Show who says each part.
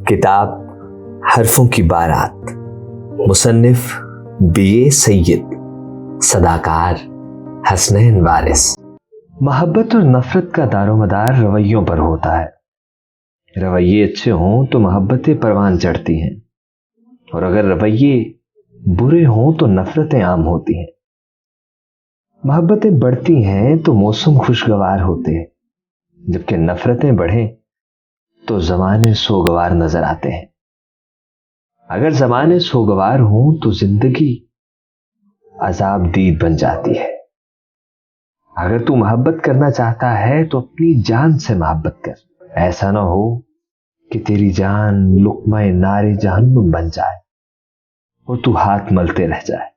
Speaker 1: کتاب حرفوں کی بارات، مصنف BA سید، صداکار حسنین وارث۔ محبت اور نفرت کا دار و مدار رویوں پر ہوتا ہے۔ رویے اچھے ہوں تو محبتیں پروان چڑھتی ہیں، اور اگر رویے برے ہوں تو نفرتیں عام ہوتی ہیں۔ محبتیں بڑھتی ہیں تو موسم خوشگوار ہوتے ہیں، جبکہ نفرتیں بڑھیں تو زمانے سوگوار نظر آتے ہیں۔ اگر زمانے سوگوار ہوں تو زندگی عذاب دید بن جاتی ہے۔ اگر تو محبت کرنا چاہتا ہے تو اپنی جان سے محبت کر، ایسا نہ ہو کہ تیری جان لقمہ نار جہنم بن جائے اور تو ہاتھ ملتے رہ جائے۔